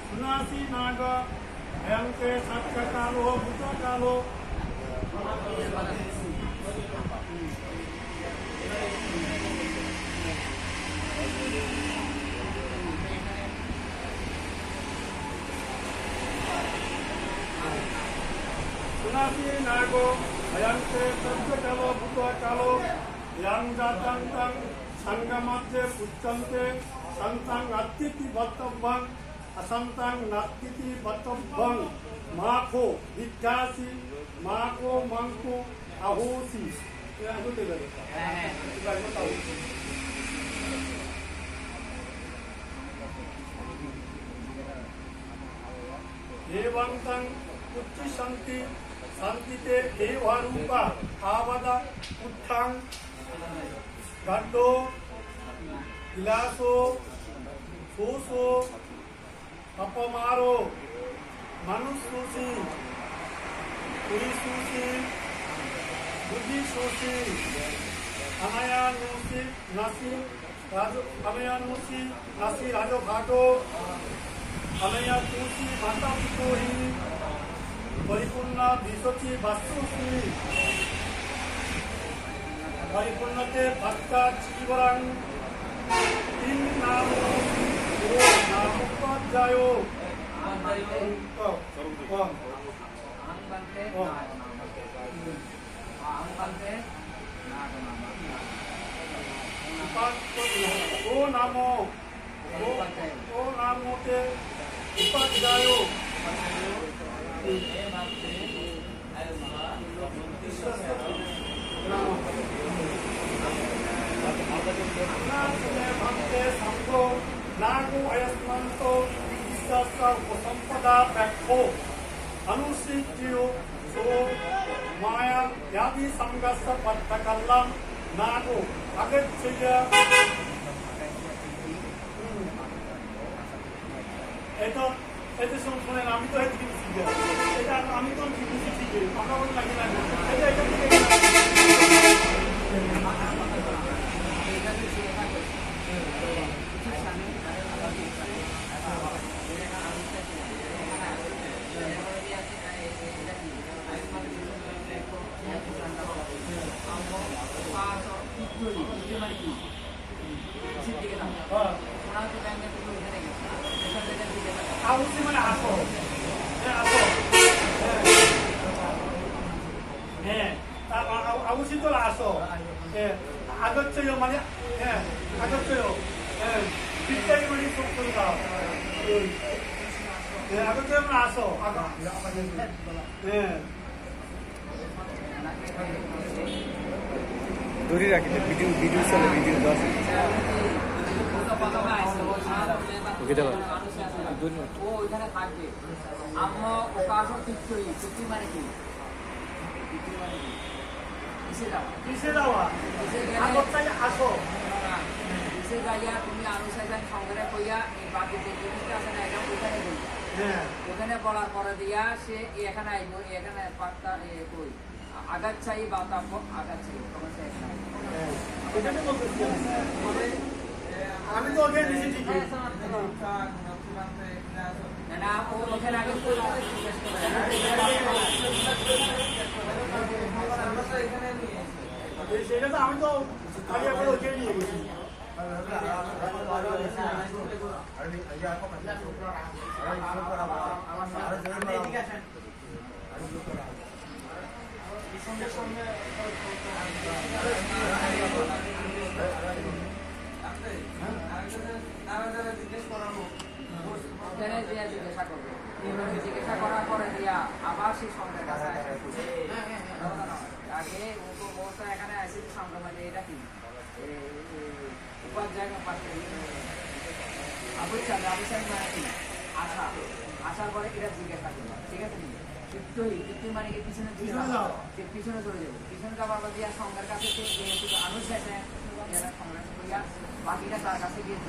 Sunasi naga yang ke satya kalo buta kalo Sunasi nago yang ke satya kalo buta kalo yang datang tang sangamate puccante santang atiti battambang asantang natiti battambang mako dikasi mako mangko ahosi ya aku tidak tahu devantang utti santi santite devarupa avada uttang gaddo Ilaso, Soso, Apamaro, Manususi, Urisusi, Budisusi, Amayanusi, Nasi, Amayanusi, Nasi Rajo Bhato, Amayatusi, Mata Puri, Paripurna Bisochi Basusi, Paripurnate Bhatta Chivarang, in namo namo pajayo o namo te pajayo Nago ayasmanto isasa sampada pakho anusityo so maya yadi samgasa pattakallam nago agacchaya এটা শুনে আমি তো এটা শিখে এটা আমি তো শিখে পাকা বলে লাগে না এটা Ausi mana aso? Aso. Ausi itu lah aso. Agak cewek mana? Agak cewek. Kita ini mana suku kau? Agak cewek mana aso? Agak. दूरी रखिए वीडियो चले वीडियो 10 ओके चलो ও ওইখানে থাকবে আমরা ওকাশো ঠিক করি চুক্তি মানে কি কিসে যাওয়া আগরতলা আসো কিসে যাইয়া তুমি অনুসারী সংগ্রহ কইয়া এই বাকি যে জিনিসটা আছে না এটা ওখানে বলি ওখানে বলার পরে দিয়া সে এখানে আইবো এখানে পাত্তা কই আগাচ্ছাই বা তারপর আগাচ্ছাই সমস্যা এখানে এখানে বলতেছি আমি তো ওকে দিছি ঠিকই না ও ওখানে আগে কই জিজ্ঞেস করে সেটা তো আমি তো আগে আবার ওকে নিয়ে গেছি জিজ্ঞাসা করবে জিজ্ঞাসা করার পরে দিয়া আবার সেই সঙ্গে কাছে আগে ও তো এখানে আসে সঙ্গে মানে এটা কি উপাধ্যায় পাশে আবুল চাঁদ মানে কি আশা আসার পরে এটা জিজ্ঞাসা করবো, ঠিক আছে? তৃপ্তই মানে কি পিছনে চলে যাবো, পিছনে যাবার পর দিয়া সংঘের কাছে আনুষ আছে সংগ্রাম করিয়া বাকিটা তার কাছে গিয়ে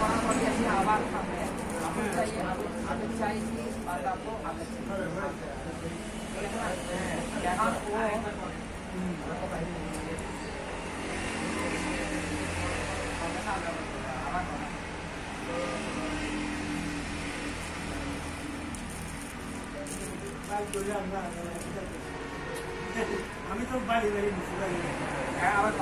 করার পর দিয়েছি আবার সামনে আগে চাইছি বা তারপর আগে এখন আমি তো বাড়ি বাড়ি আবার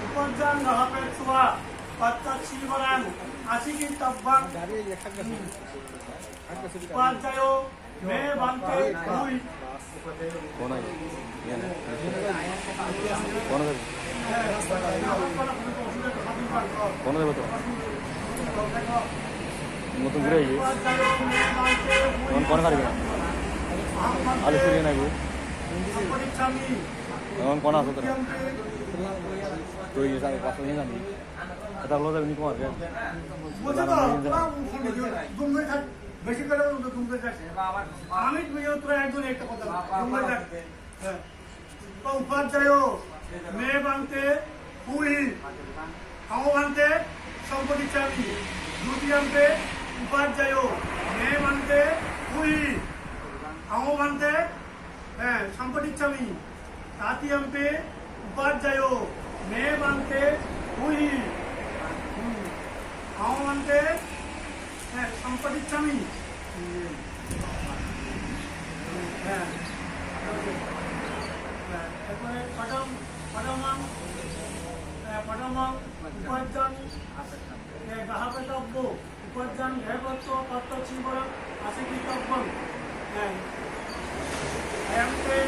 upanjang ngahapet suwa patta chibaran asikin tabbang upanjayo me bante hui कौन है ये ना कौन है कौन है बताओ नतून घुरे ये कौन करेगा आलू सूर्य ना वो कौन आ सकता है तो ये सारे पास नहीं जानी कथा बोलो तो नहीं कौन है मुझे तो तुम में था বেশি করে তো তুমি কাছে আমি বুঝো তোরা একজন একটা কথা তুমি রাখবে হ্যাঁ তো উপাধ্যায় মে বানতে হুই হাও বানতে সম্পত্তি চাবি দ্বিতীয়ান্তে উপাধ্যায় মে বানতে হুই হাও বানতে হ্যাঁ সম্পত্তি চাবি তৃতীয়ান্তে উপাধ্যায় মে বানতে হুই হাও বানতে সম্পত্তি চামি এরপরে পদমাং উপার্জন গাহাবেতব্য উপার্জন ভেবত্ব তত্ত্ব চিবরণ আশিকিতব্য হ্যাংতে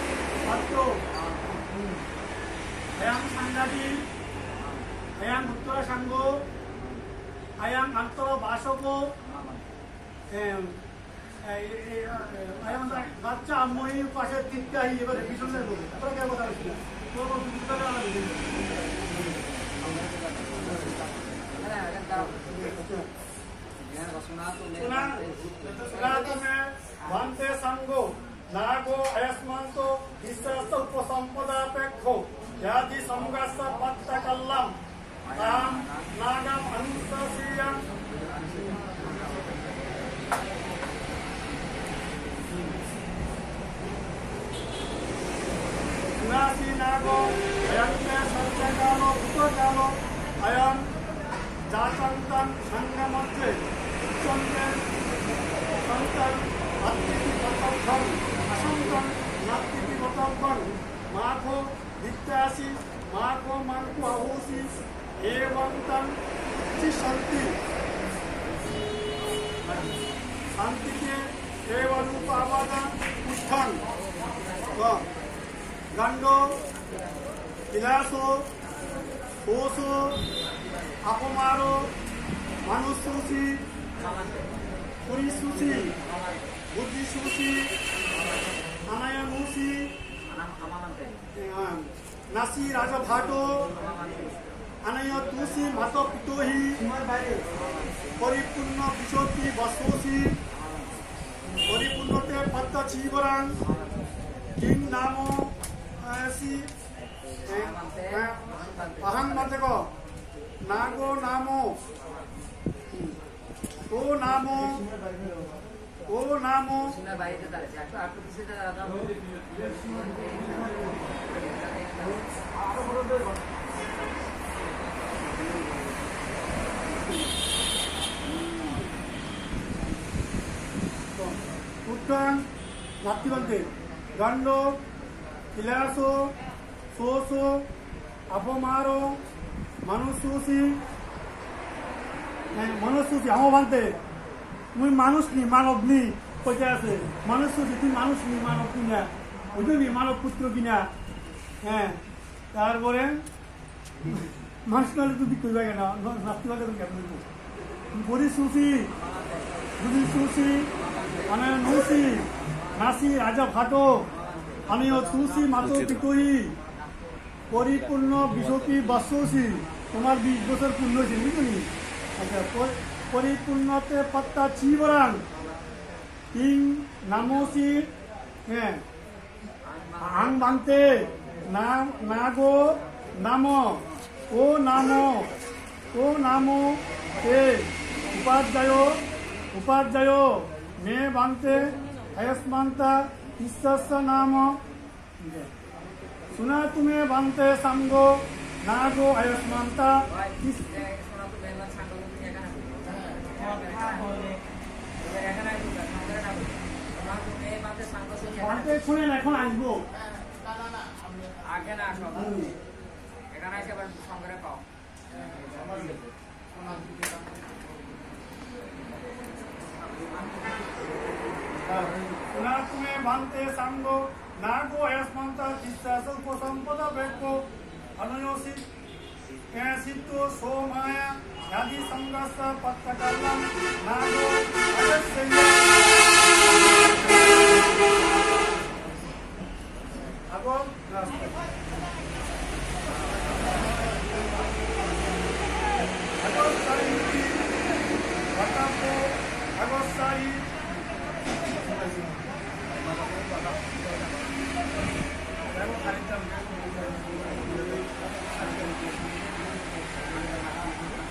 তত্ত্ব হ্যাং সাংঘাতি হ্যাং উত্তরা সাঙ্গ আয়াং আন্তর বাসক বাচ্চা আম্মই পাশে তিনটাই এবারে পিছনে বলবে তারপরে কে কথা হচ্ছিল ভান্তে সাঙ্গ নাগো আয়স্মান্ত বিশ্বাস উপসম্পদাপেক্ষ যাদি সংঘাস পত্তা কল্লাম তাম নাগাম অনুসসিয়াং নাসি নাগো আয়ন্তে সত্যকালো উত্তকালো আয়ন জাতন্তং সংগমধ্যে উচ্চন্তেন সন্তন আত্মিকি কর্তব্যং অসন্তন নাত্মিকি কর্তব্যং মাঘো বিদ্যাসি মাঘো মানকু আহুসি एवं तन शांति शांति के एवं रूप आवादन उत्थान गंडो विलासो कोसो अपमारो मनुष्यसी पुरीसुसी बुद्धिसुसी अनयनुसी नासी राजभाटो अनय तुसी मात पितोही परिपूर्ण विशोति बसोसी परिपूर्णते पत्त चीवरां किंग नामो ऐसी अहं मतको नागो नामो ओ नामो उत्तम नाट्यवंते गंडो किलासो सोसो अपमारो मनुष्यसी मनुष्यसी हम बनते मुई मानुष नी मानव नी कोई আছে मनुष्यसी तुम मानुष नी मानव किना ওই মানব পুত্র কিনা হ্যাঁ তারপরে মানুষ নালে তুমি কইবা কেন নাস্তিবাদ কেমন পরিসুসি বুদ্ধিসুসি अनय नूसी नासी राजा फाटो अनय तुसी मातो पितोही পরিপূর্ণ বিশপি বাস্যসী তোমার 20 বছর পূর্ণ হয়েছে বুঝলি? আচ্ছা পরিপূর্ণতে পত্তা চিবরাং ইং নামসি হ্যাঁ আং বান্তে নাগো নাম ও নাম এ উপাধ্যায় মে বান্তে আয়স্মান্তা ঈশ্বস্য নাম सुना तुम्हें बनते संगो नागो आयुष्मानता बनते শুনে না এখন আসবো আগে না আসো এখানে এসে আবার সংগ্রহ পাও सुना तुम्हें बनते संगो नागो आयुष्मानता चित्तासो को संपदा बेको अनुयोसी सिद्धो सोमाया यदि संगस्ස पत्तकल्लम नागो अयस्यं